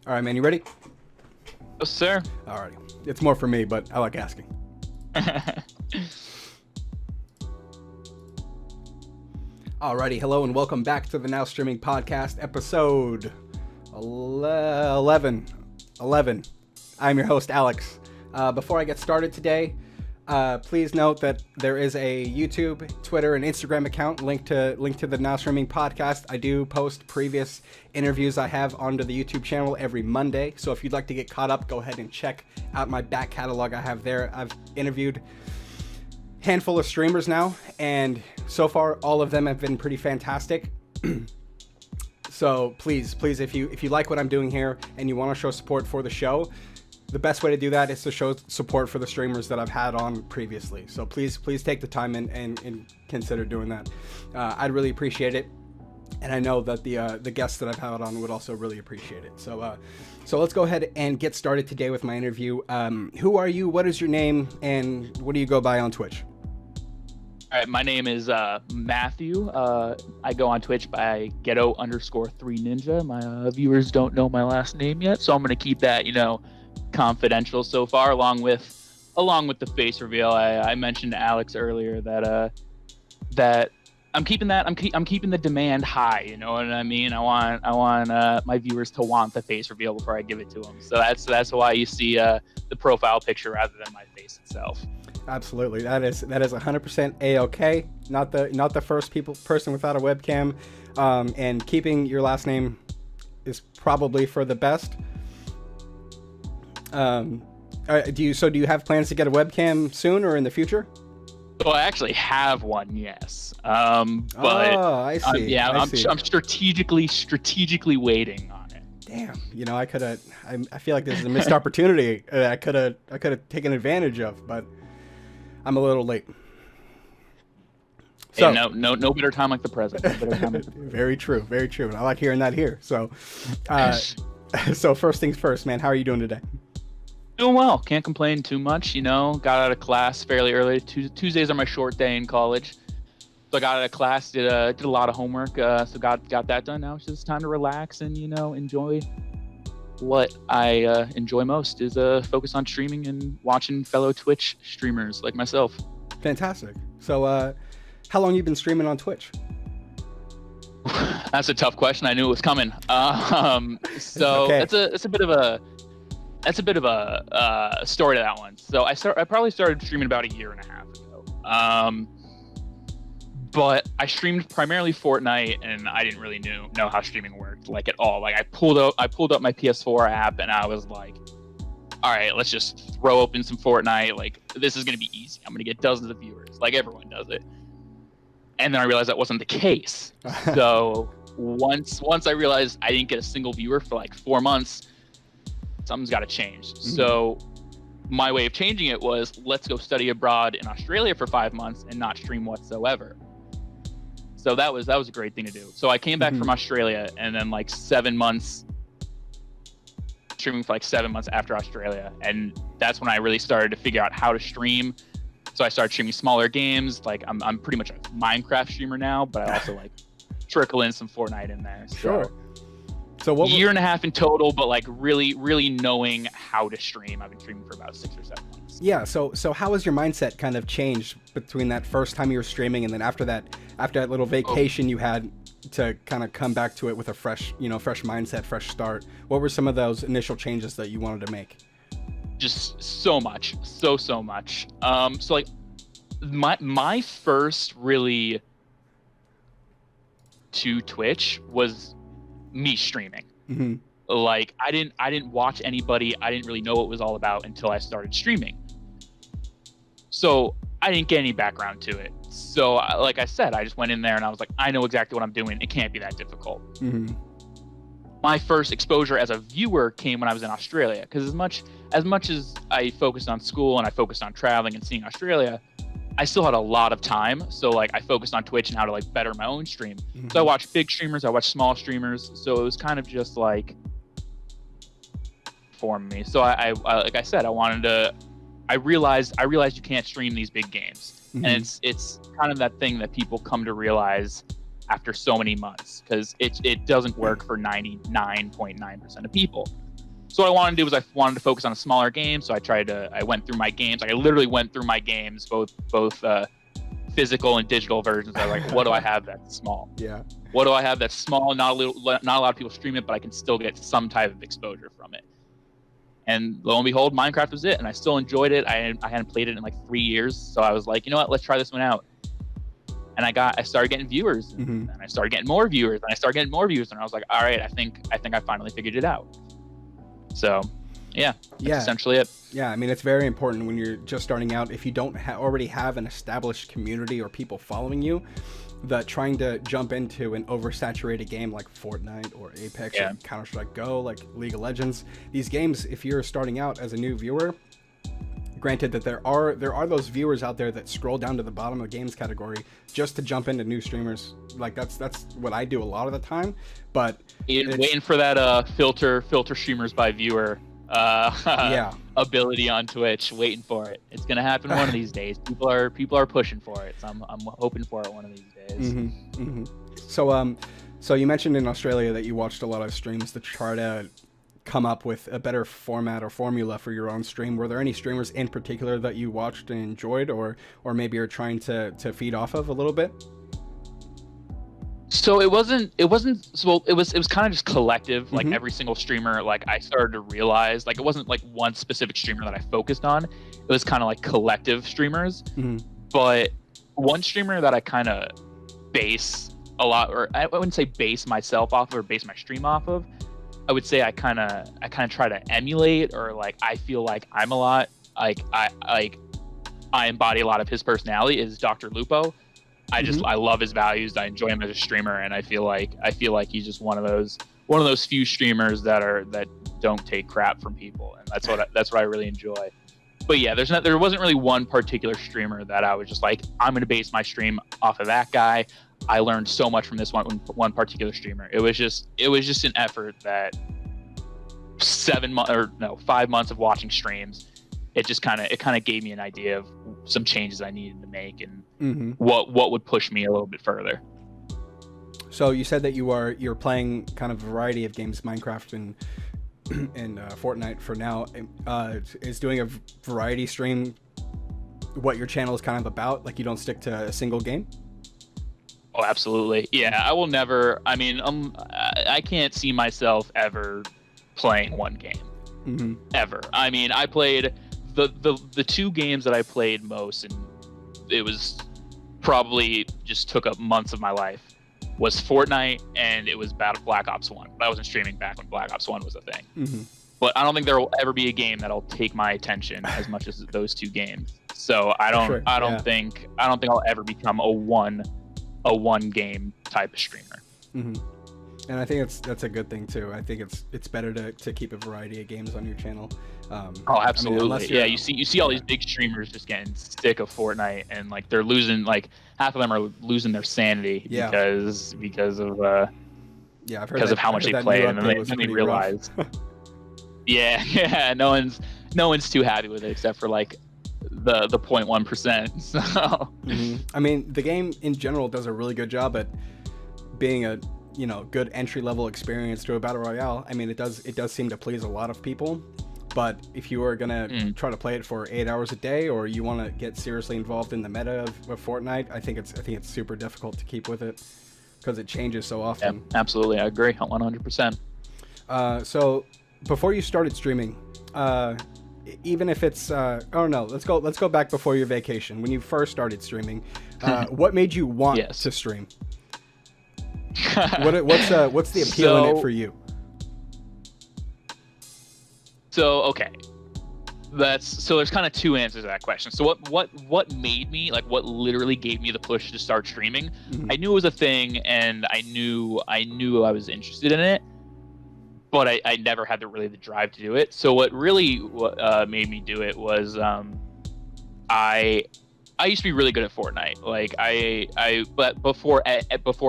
All right, man, you ready? Yes, sir. All right. It's more for me, but I like asking. Alrighty, hello and welcome back to the Now Streaming Podcast, episode 11. I'm your host, Alex. Before I get started today, please note that there is a YouTube, Twitter, and Instagram account linked to the Now Streaming Podcast. I do post previous interviews I have onto the YouTube channel every Monday, so if you'd like to get caught up, go ahead and check out my back catalog I have there. I've interviewed handful of streamers now, and so far all of them have been pretty fantastic. So please, if you like what I'm doing here and you want to show support for the show, the best way to do that is to show support for the streamers that I've had on previously. So please take the time and consider doing that. I'd really appreciate it, and I know that the guests that I've had on would also really appreciate it. So let's go ahead and get started today with my interview. Who are you? What is your name? And what do you go by on Twitch? All right, my name is Matthew. I go on Twitch by ghetto_3ninja. My viewers don't know my last name yet, so I'm gonna keep that, confidential so far. Along with the face reveal, I mentioned to Alex earlier that I'm keeping that. I'm keeping the demand high. You know what I mean? I want my viewers to want the face reveal before I give it to them. So that's why you see the profile picture rather than my face itself. Absolutely, that is 100% a-okay. Not the first person without a webcam, and keeping your last name is probably for the best. Do you have plans to get a webcam soon or in the future? So I actually have one, yes. But I see. I'm strategically waiting on it. Damn, I feel like this is a missed opportunity I could have taken advantage of, but I'm a little late. So hey, no better time like the present. No better time like the present. Very true. And I like hearing that here. So, so first things first, man. How are you doing today? Doing well. Can't complain too much. Got out of class fairly early. Tuesdays are my short day in college, so I got out of class. Did a lot of homework. So got that done. Now it's just time to relax and enjoy. What I enjoy most is focus on streaming and watching fellow Twitch streamers like myself. Fantastic. So, how long you been streaming on Twitch? That's a tough question. I knew it was coming. So okay. That's a bit of a story to that one. So I probably started streaming about a year and a half ago. But I streamed primarily Fortnite, and I didn't really know how streaming worked, like, at all. Like, I pulled up my PS4 app, and I was like, all right, let's just throw open some Fortnite. Like, this is gonna be easy. I'm gonna get dozens of viewers, like everyone does it. And then I realized that wasn't the case. So once I realized I didn't get a single viewer for like 4 months, something's got to change. Mm-hmm. So my way of changing it was, let's go study abroad in Australia for 5 months and not stream whatsoever. So that was a great thing to do. So I came back from Australia, and then like 7 months streaming for like 7 months after Australia, and that's when I really started to figure out how to stream. So I started streaming smaller games. Like I'm pretty much a Minecraft streamer now, but I also like trickle in some Fortnite in there. So, sure. So what year and a half in total, but like really knowing how to stream. I've been streaming for about 6 or 7 months. Yeah. So how has your mindset kind of changed between that first time you were streaming and then after that little vacation you had to kind of come back to it with a fresh mindset, fresh start? What were some of those initial changes that you wanted to make? Just so much. So much. So like my first really to Twitch was me streaming. Mm-hmm. Like I didn't watch anybody. I didn't really know what it was all about until I started streaming. So I didn't get any background to it. So like I said, I just went in there and I was like, I know exactly what I'm doing. It can't be that difficult. Mm-hmm. My first exposure as a viewer came when I was in Australia, because as much as I focused on school and I focused on traveling and seeing Australia, I still had a lot of time. So like I focused on Twitch and how to like better my own stream. Mm-hmm. So I watched big streamers, I watched small streamers. So it was kind of just like for me. So I like I said, I realized you can't stream these big games. Mm-hmm. And it's kind of that thing that people come to realize after so many months, because it doesn't work for 99.9% of people. So what I wanted to do was I wanted to focus on a smaller game. So I went through my games. Like I literally went through my games, both physical and digital versions. I was like, what do I have that's small? Yeah. What do I have that's small? Not a lot of people stream it, but I can still get some type of exposure from it. And lo and behold, Minecraft was it, and I still enjoyed it. I hadn't played it in like 3 years, so I was like, you know what? Let's try this one out. And I started getting viewers, and I started getting more viewers, and I started getting more viewers, and I was like, all right, I think I finally figured it out. So, yeah, that's essentially it. Yeah, I mean, it's very important when you're just starting out. If you don't already have an established community or people following you, that trying to jump into an oversaturated game like Fortnite or Apex or Counter-Strike Go, like League of Legends, these games, if you're starting out as a new viewer, granted that there are those viewers out there that scroll down to the bottom of the games category just to jump into new streamers. Like that's what I do a lot of the time. But waiting for that filter streamers by viewer ability on Twitch, waiting for it. It's gonna happen one of these days. People are pushing for it, so I'm hoping for it one of these days. So you mentioned in Australia that you watched a lot of streams to try to come up with a better format or formula for your own stream. Were there any streamers in particular that you watched and enjoyed, or maybe you're trying to feed off of a little bit? So it was kind of just collective. Like every single streamer, like I started to realize, like it wasn't like one specific streamer that I focused on. It was kind of like collective streamers. But one streamer that I kind of base a lot, or I wouldn't say base myself off of or base my stream off of, I would say I kind of try to emulate, or like I feel like I'm a lot like I embody a lot of his personality, is Dr. Lupo. I love his values. I enjoy him as a streamer, and I feel like he's just one of those few streamers that don't take crap from people, and that's what I really enjoy. But yeah, there wasn't really one particular streamer that I was just like, I'm going to base my stream off of that guy. I learned so much from this one particular streamer. It was just an effort that 5 months of watching streams, it kind of gave me an idea of some changes I needed to make and what would push me a little bit further. So you said that you're playing kind of a variety of games, Minecraft and Fortnite for now. Is doing a variety stream what your channel is kind of about? Like you don't stick to a single game? Oh, absolutely. Yeah, I will never. I mean, I can't see myself ever playing one game ever. I mean, I played the two games that I played most, and it was probably just took up months of my life, was Fortnite and it was Black Ops 1. But I wasn't streaming back when Black Ops 1 was a thing. But I don't think there will ever be a game that'll take my attention as much as those two games. So I don't think I'll ever become a one game type of streamer. And I think that's a good thing too. I think it's better to keep a variety of games on your channel. Oh, absolutely. I mean, you see all these big streamers just getting sick of Fortnite, and like they're losing, like half of them are losing their sanity because of how much they play, and then they realize. No one's too happy with it except for like the 0.1%. So I mean, the game in general does a really good job at being a good entry level experience to a battle royale. I mean, it does seem to please a lot of people. But if you are gonna try to play it for 8 hours a day, or you want to get seriously involved in the meta of Fortnite, I think it's super difficult to keep with it because it changes so often. Yeah, absolutely, I agree 100%. So before you started streaming, even if it's let's go back before your vacation when you first started streaming. What made you want to stream? What's the appeal in it for you? So okay, there's kind of two answers to that question. So what made me, like, what literally gave me the push to start streaming? I knew it was a thing, and I knew I was interested in it, but I never had the drive to do it. So what really made me do it was I used to be really good at Fortnite. Like but before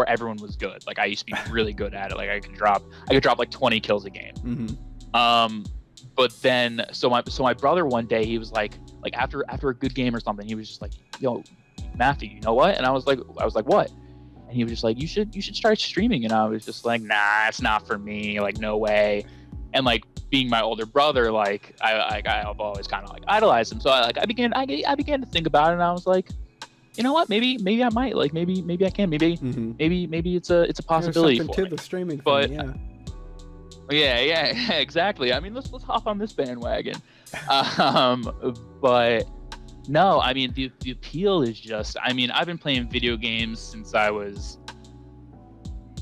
everyone was good, like I used to be really good at it. Like I could drop like 20 kills a game. But then, so my brother one day, he was like after a good game or something, he was just like, "Yo, Matthew, you know what?" And I was like, "What?" And he was just like, "You should start streaming." And I was just like, "Nah, it's not for me. Like, no way." And like being my older brother, like I've always kind of like idolized him. So I began to think about it, and I was like, you know what? Maybe I might, like, maybe I can. Maybe it's a possibility There's for something me. to the streaming thing, But yeah. exactly. I mean, let's hop on this bandwagon. But no, I mean, the appeal is just, I mean, I've been playing video games since I was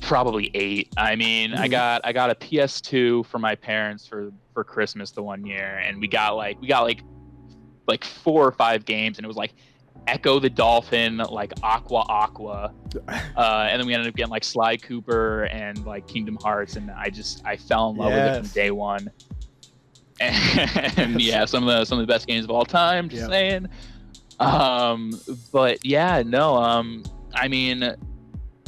probably 8. I mean, I got a PS2 for my parents for Christmas the one year, and we got like 4 or 5 games, and it was like Echo the Dolphin, like Aqua, and then we ended up getting like Sly Cooper and like Kingdom Hearts, and I fell in love with it from day one. And yeah, some of the best games of all time. Just saying. But yeah, no. I mean,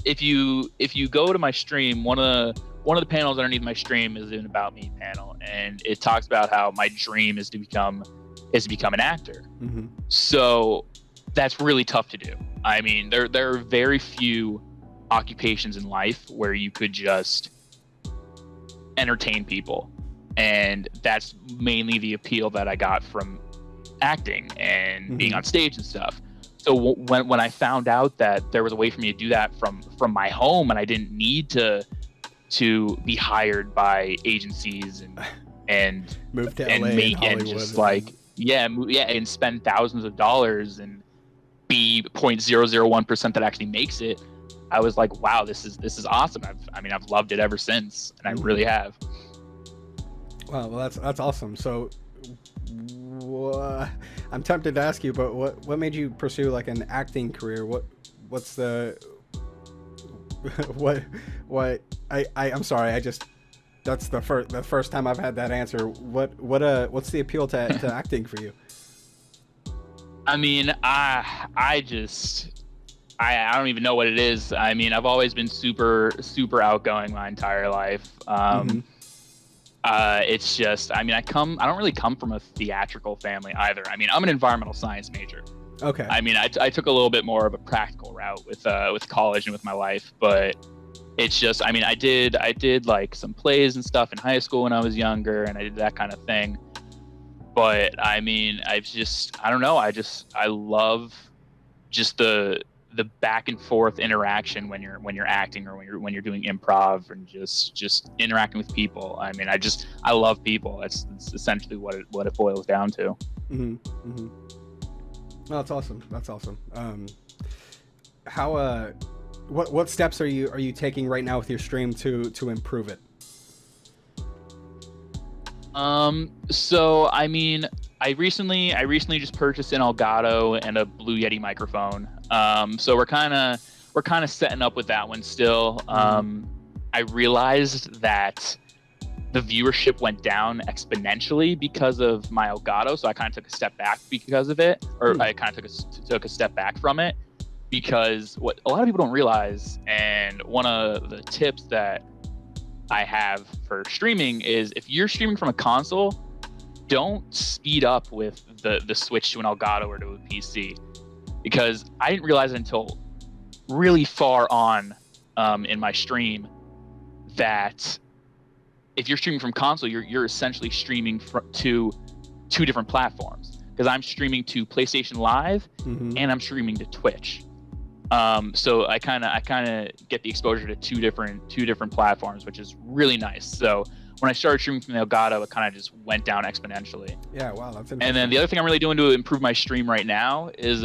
if you go to my stream, one of the panels underneath my stream is an About Me panel, and it talks about how my dream is to become an actor. So that's really tough to do. I mean, there are very few occupations in life where you could just entertain people, and that's mainly the appeal that I got from acting and being on stage and stuff. So when I found out that there was a way for me to do that from my home, and I didn't need to be hired by agencies and move to and LA make and just like and spend thousands of dollars and be 0.001% that actually makes it, I was like, wow, this is awesome. I've loved it ever since, and I really have. Wow, well that's awesome. So I'm tempted to ask you, but what made you pursue like an acting career? What's the I'm sorry, that's the first time I've had that answer. What's the appeal to acting for you? I mean, I don't even know what it is. I mean, I've always been super outgoing my entire life. It's just, I mean, I don't really come from a theatrical family either. I mean, I'm an environmental science major. Okay. I mean, I took a little bit more of a practical route with college and with my life, but it's just, I mean, I did like some plays and stuff in high school when I was younger, and I did that kind of thing. But I mean, I don't know. I love just the back and forth interaction when you're acting or when you're doing improv, and just interacting with people. I mean, I love people. That's essentially what it boils down to. No, that's awesome. How what steps are you taking right now with your stream to improve it? So I mean, I recently just purchased an Elgato and a Blue Yeti microphone. So we're kind of setting up with that one still. I realized that the viewership went down exponentially because of my Elgato, so I kind of took a step back because of it, or I kind of took a step back from it, because what a lot of people don't realize, and one of the tips that I have for streaming is, if you're streaming from a console, don't speed up with the switch to an Elgato or to a PC, because I didn't realize it until really far on in my stream that if you're streaming from console, you're essentially streaming to 2 different platforms, because I'm streaming to PlayStation Live and I'm streaming to Twitch. So I kind of get the exposure to two different platforms, which is really nice. So when I started streaming from the Elgato, it kind of just went down exponentially. Yeah, wow, that's interesting. And then the other thing I'm really doing to improve my stream right now is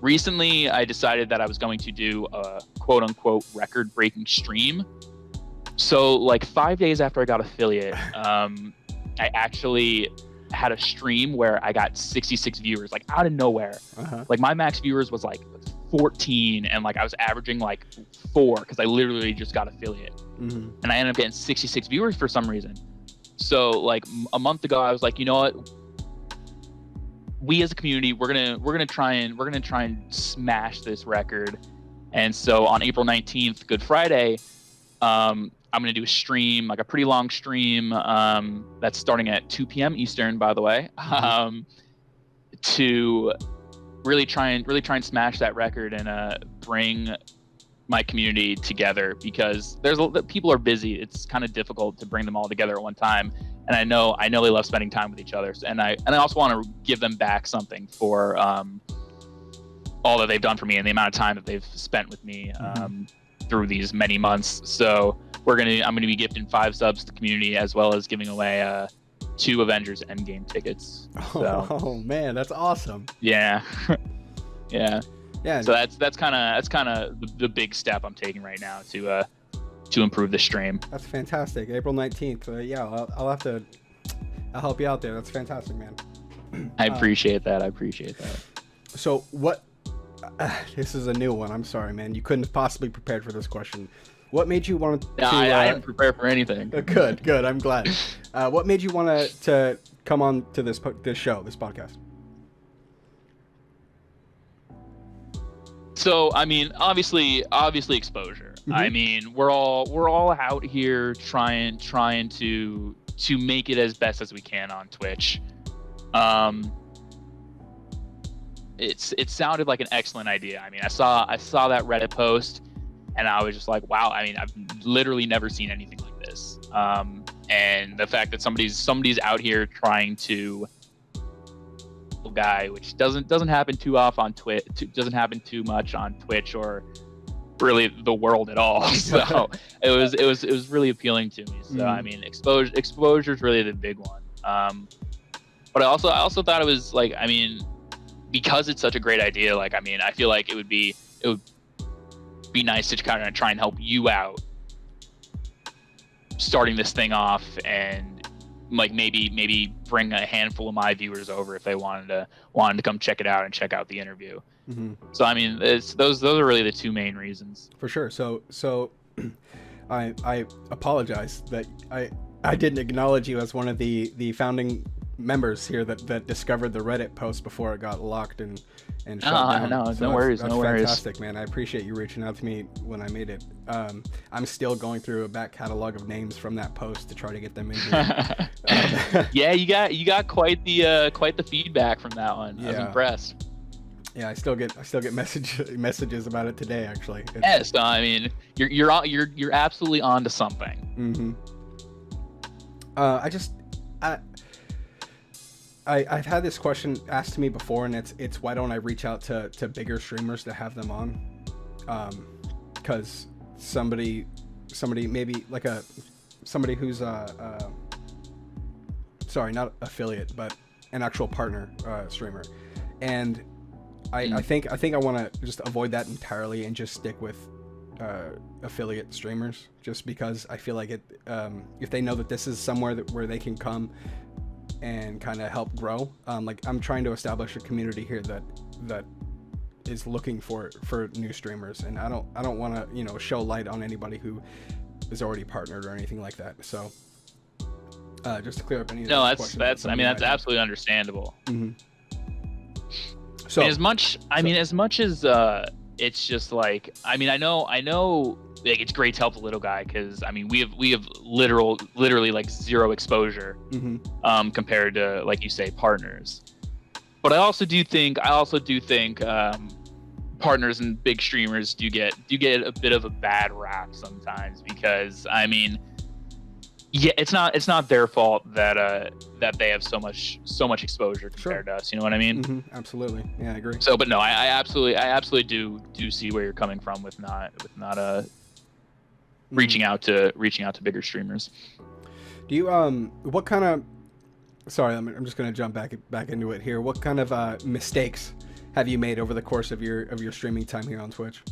recently I decided that I was going to do a quote unquote record-breaking stream. So like 5 days after I got affiliate, I actually had a stream where I got 66 viewers, like out of nowhere. Like my max viewers was like 14, and like I was averaging like 4 because I literally just got affiliate. And I ended up getting 66 viewers for some reason. So like a month ago, I was like, you know what? We as a community, we're gonna try and smash this record. And so on April 19th, Good Friday, I'm going to do a stream, like a pretty long stream, that's starting at 2 p.m. Eastern, by the way, to really try and smash that record and bring my community together, because people are busy. It's kind of difficult to bring them all together at one time. And I know they love spending time with each other. And I also want to give them back something for all that they've done for me and the amount of time that they've spent with me through these many months. So I'm gonna be gifting 5 subs to the community, as well as giving away 2 Avengers Endgame tickets. So, oh man, that's awesome. Yeah. Yeah. Yeah. So that's kind of the big step I'm taking right now to improve the stream. That's fantastic. April 19th. Yeah, I'll help you out there. That's fantastic, man. I appreciate that. So what? This is a new one. I'm sorry, man. You couldn't have possibly prepared for this question. What made you want to? I didn't prepare for anything. Good. I'm glad. What made you want to come on to this show, this podcast? So, I mean, obviously exposure. Mm-hmm. I mean, we're all out here trying to make it as best as we can on Twitch. It sounded like an excellent idea. I mean, I saw that Reddit post, and I was just like, wow. I mean, I've literally never seen anything like this. And the fact that somebody's out here trying to guy, which doesn't happen too often on Twitch, doesn't happen too much on Twitch or really the world at all. So it was really appealing to me. So I mean, exposure is really the big one. But I also thought it was like, I mean, because it's such a great idea, like, I mean, I feel like it would be nice to kind of try and help you out starting this thing off, and like maybe bring a handful of my viewers over if they wanted to come check it out and check out the interview. Mm-hmm. So I mean, those are really the 2 main reasons. For sure. So I apologize that I didn't acknowledge you as one of the founding members here that discovered the Reddit post before it got locked and shut down. No, so no worries. That's fantastic, man. I appreciate you reaching out to me when I made it. I'm still going through a back catalog of names from that post to try to get them in here. Yeah, you got quite the feedback from that one. Yeah. I was impressed. Yeah, I still get messages about it today, actually. Yes, I mean, you're absolutely onto something. Mm-hmm. I've had this question asked to me before, and it's why don't I reach out to bigger streamers to have them on? Because somebody maybe like somebody who's sorry, not affiliate, but an actual partner streamer, and I think I want to just avoid that entirely and just stick with affiliate streamers, just because I feel like it if they know that this is somewhere where they can come and kind of help grow. Like, I'm trying to establish a community here that is looking for new streamers, and I don't want to show light on anybody who is already partnered or anything like that. So just to clear up any of those questions. That's absolutely understandable. Mm-hmm. So as much as it's just like, I mean, I know like, it's great to help the little guy, because I mean, we have literally like 0 exposure compared to, like you say, partners. But I also do think partners and big streamers do get a bit of a bad rap sometimes, because I mean, yeah, it's not their fault that they have so much exposure compared to us. You know what I mean? Mm-hmm. Absolutely. Yeah, I agree. So, but no, I absolutely do see where you're coming from with not reaching out to bigger streamers. Do you what kind of? Sorry, I'm just gonna jump back into it here. What kind of mistakes have you made over the course of your streaming time here on Twitch?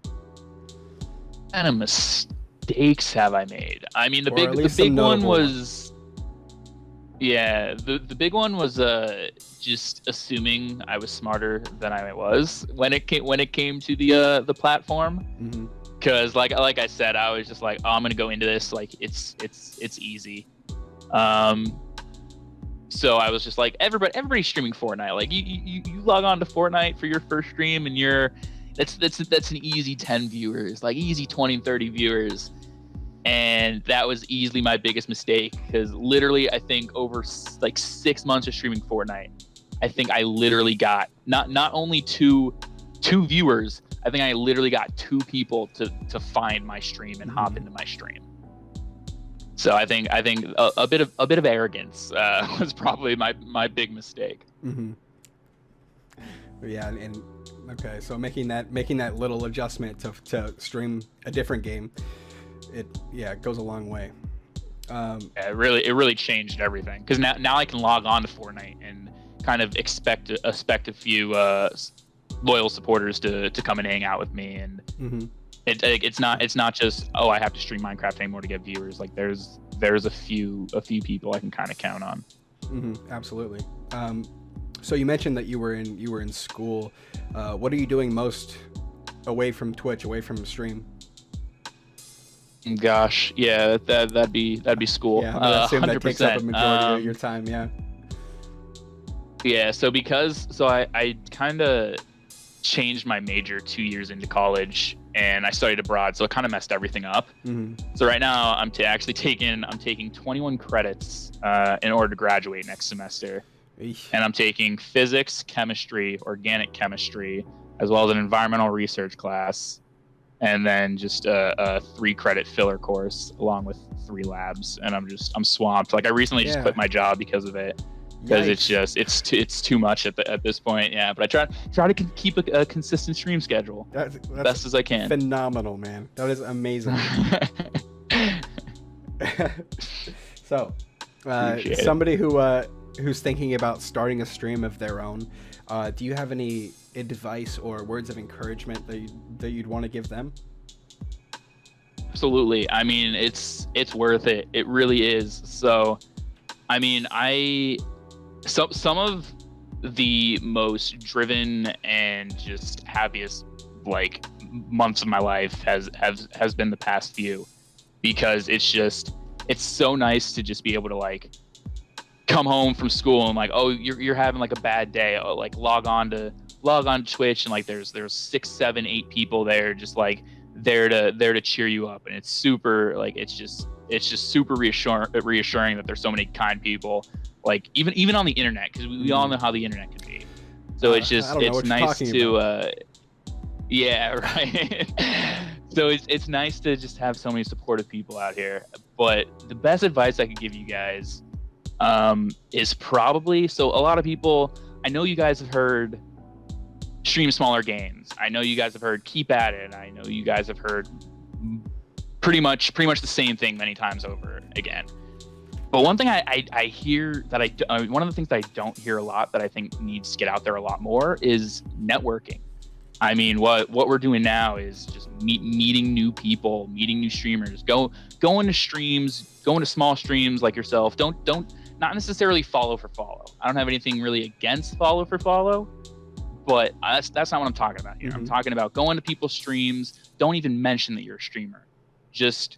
What kind of mistakes have I made? I mean, the big one was, yeah, the big one was just assuming I was smarter than I was when it came to the platform. Mm-hmm. Because like I said, I was just like, oh, I'm gonna go into this like it's easy. So I was just like, everybody's streaming Fortnite. Like you log on to Fortnite for your first stream, and that's an easy 10 viewers, like easy 20, 30 viewers. And that was easily my biggest mistake, because literally I think over like 6 months of streaming Fortnite, I think I literally got not only two viewers, I literally got 2 people to find my stream and hop into my stream. So I think a bit of arrogance was probably my big mistake. Mm-hmm. Yeah, and okay, so making that little adjustment to stream a different game, it goes a long way. It really changed everything, because now I can log on to Fortnite and kind of expect a few loyal supporters to come and hang out with me, and mm-hmm. it's not just, oh, I have to stream Minecraft anymore to get viewers. Like there's a few people I can kind of count on. Mm-hmm. Absolutely. So you mentioned that you were in school. What are you doing most away from Twitch, away from the stream? Gosh, yeah, that'd be school. Yeah, I assume 100%. That takes up a majority of your time. Yeah. Yeah. So I kind of changed my major 2 years into college, and I studied abroad, so it kind of messed everything up. Mm-hmm. So right now I'm taking 21 credits in order to graduate next semester. Eesh. And I'm taking physics, chemistry, organic chemistry, as well as an environmental research class, and then just a 3-credit filler course along with 3 labs. And I'm swamped. Like I recently just quit my job because of it, because it's too much at this point. Yeah, but I try to keep a consistent stream schedule that's best as I can. Phenomenal, man. That is amazing. So, somebody who's thinking about starting a stream of their own, do you have any advice or words of encouragement that you'd want to give them? Absolutely. I mean, it's worth it. It really is. So, I mean, some of the most driven and just happiest like months of my life has been the past few, because it's so nice to just be able to like come home from school and like, oh, you're having like a bad day, oh, like log on Twitch, and like there's 6, 7, 8 people there just like there to cheer you up, and it's super like it's just super reassuring that there's so many kind people, like even on the internet, because we all know how the internet can be. So it's nice to yeah, right. So it's nice to just have so many supportive people out here. But the best advice I could give you guys is probably, so a lot of people, I know you guys have heard stream smaller games. I know you guys have heard keep at it. I know you guys have heard pretty much the same thing many times over again. But one thing I hear that one of the things that I don't hear a lot that I think needs to get out there a lot more is networking. I mean, what we're doing now is just meeting new people, meeting new streamers, going to streams, going to small streams like yourself. Not necessarily follow for follow. I don't have anything really against follow for follow, but that's not what I'm talking about here. Mm-hmm. I'm talking about going to people's streams. Don't even mention that you're a streamer. Just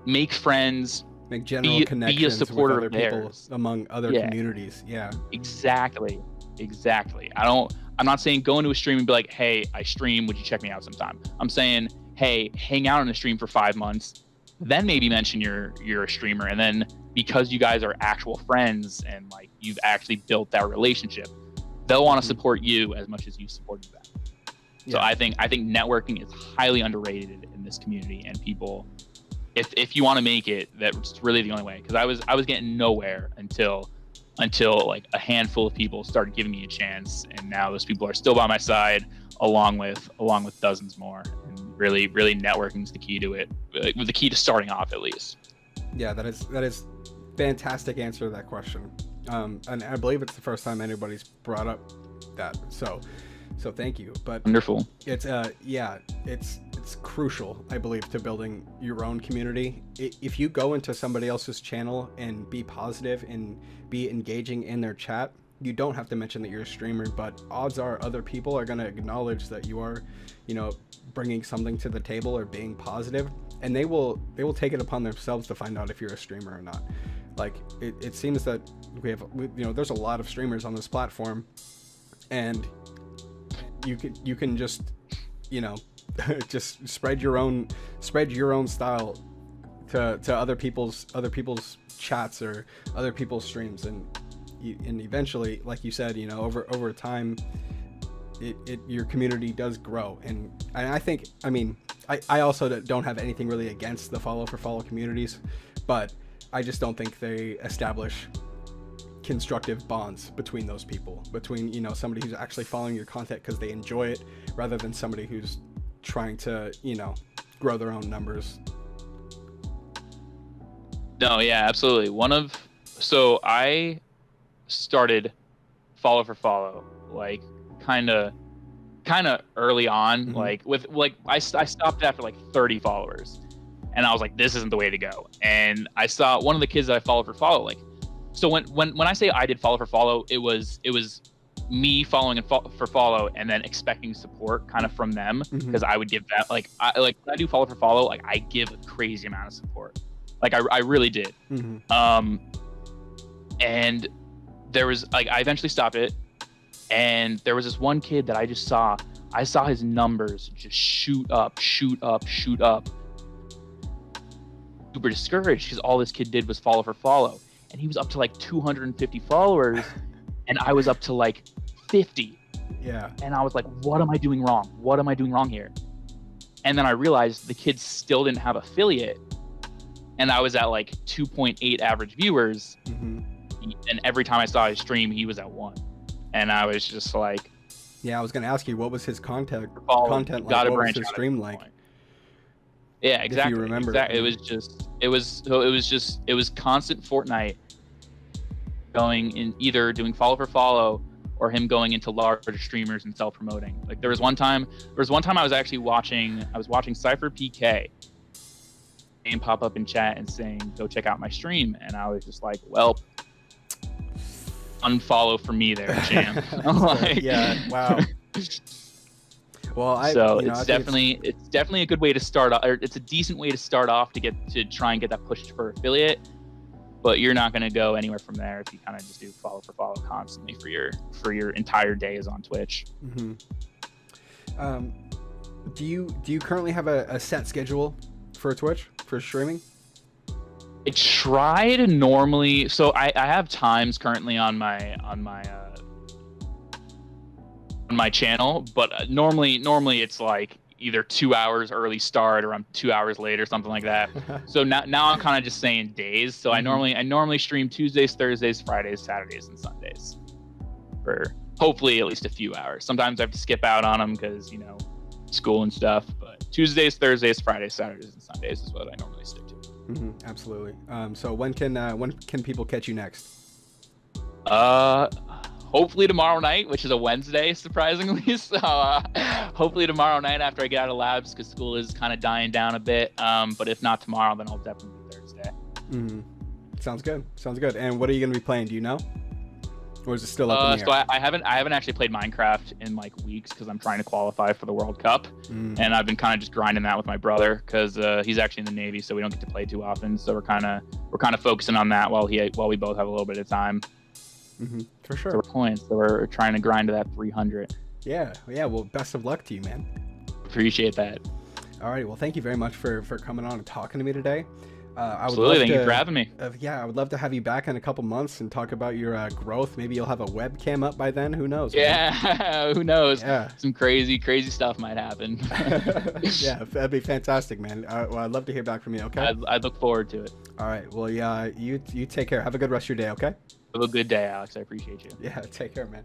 make friends. Make general connections, be a supporter with other people among other communities. Yeah. Exactly. I'm not saying go into a stream and be like, hey, I stream, would you check me out sometime? I'm saying, hey, hang out on a stream for 5 months, then maybe mention you're a streamer, and then because you guys are actual friends and like you've actually built that relationship, they'll want to support you as much as you supported them. So I think networking is highly underrated in this community, and people, if you want to make it, that's really the only way. Because I was getting nowhere until like a handful of people started giving me a chance, and now those people are still by my side, along with dozens more. And really networking is the key to it, the key to starting off at least. Yeah, that is fantastic answer to that question, and I believe it's the first time anybody's brought up that. So thank you. But wonderful. It's it's crucial, I believe, to building your own community. If you go into somebody else's channel and be positive and be engaging in their chat, you don't have to mention that you're a streamer, but odds are other people are going to acknowledge that you are, bringing something to the table or being positive, and they will take it upon themselves to find out if you're a streamer or not. Like it seems that there's a lot of streamers on this platform, and you can just just spread your own style to other people's chats or other people's streams, and eventually, like you said, over time, your community does grow. And I think, I mean, I also don't have anything really against the follow for follow communities, but I just don't think they establish constructive bonds between those people, between, you know, somebody who's actually following your content because they enjoy it, rather than somebody who's trying to, you know, grow their own numbers. No, yeah, absolutely. So I started follow for follow, like kind of early on, Mm-hmm. like with like I stopped after like 30 followers, and I was like, this isn't the way to go. And I saw one of the kids that I follow for follow, like, so when I say I did follow for follow, it was me following for follow and then expecting support kind of from them, because I would give that, like when I do follow for follow, like I give a crazy amount of support, like I really did. And there was like, I eventually stopped it, and there was this one kid that I saw his numbers just shoot up. Super discouraged because all this kid did was follow for follow, and he was up to like 250 followers and I was up to like 50. Yeah. And I was like, what am I doing wrong? What am I doing wrong here? And then I realized the kid still didn't have affiliate, and I was at like 2.8 average viewers. And every time I saw his stream, he was at 1. And I was just like, yeah, I was going to ask you, what was his content like? Gotta What was branch his out stream like? Yeah, exactly. If you remember. Exactly. It was constant Fortnite, going in, either doing follow for follow or him going into larger streamers and self-promoting. Like there was one time I was actually watching Cypher PK and pop up in chat and saying, go check out my stream. And I was just like, well, unfollow for me there, champ. Like, yeah, wow. Well, it's definitely a good way to start off, or it's a decent way to start off to try and get that push for affiliate, but you're not going to go anywhere from there if you kind of just do follow for follow constantly for your entire days on Twitch. Do you currently have a set schedule for Twitch for streaming? I try to normally, so I have times currently on my channel, but normally it's like either 2 hours early start or I'm 2 hours late or something like that. So now I'm kind of just saying days. So I normally stream Tuesdays, Thursdays, Fridays, Saturdays, and Sundays for hopefully at least a few hours. Sometimes I have to skip out on them because, you know, school and stuff, but Tuesdays, Thursdays, Fridays, Saturdays, and Sundays is what I normally stick to. Absolutely. So when can people catch you next? Hopefully tomorrow night, which is a Wednesday, surprisingly. So hopefully tomorrow night after I get out of labs, because school is kind of dying down a bit. But if not tomorrow, then I'll definitely be Thursday. Sounds good. And what are you going to be playing? Do you know? Or is it still up in the air? So I haven't actually played Minecraft in like weeks because I'm trying to qualify for the World Cup, and I've been kind of just grinding that with my brother because he's actually in the Navy, so we don't get to play too often. So we're kind of focusing on that while we both have a little bit of time. For sure. So we're points. So we're trying to grind to that 300. Yeah. Well, best of luck to you, man. Appreciate that. All right. Well, thank you very much for coming on and talking to me today. Absolutely. Thank you for having me. I would love to have you back in a couple months and talk about your growth. Maybe you'll have a webcam up by then. Who knows? Yeah. Who knows? Yeah. Some crazy stuff might happen. Yeah, that'd be fantastic, man. Well, I'd love to hear back from you. Okay. I look forward to it. All right. Well, yeah. You take care. Have a good rest of your day. Okay. Have a good day, Alex. I appreciate you. Yeah. Take care, man.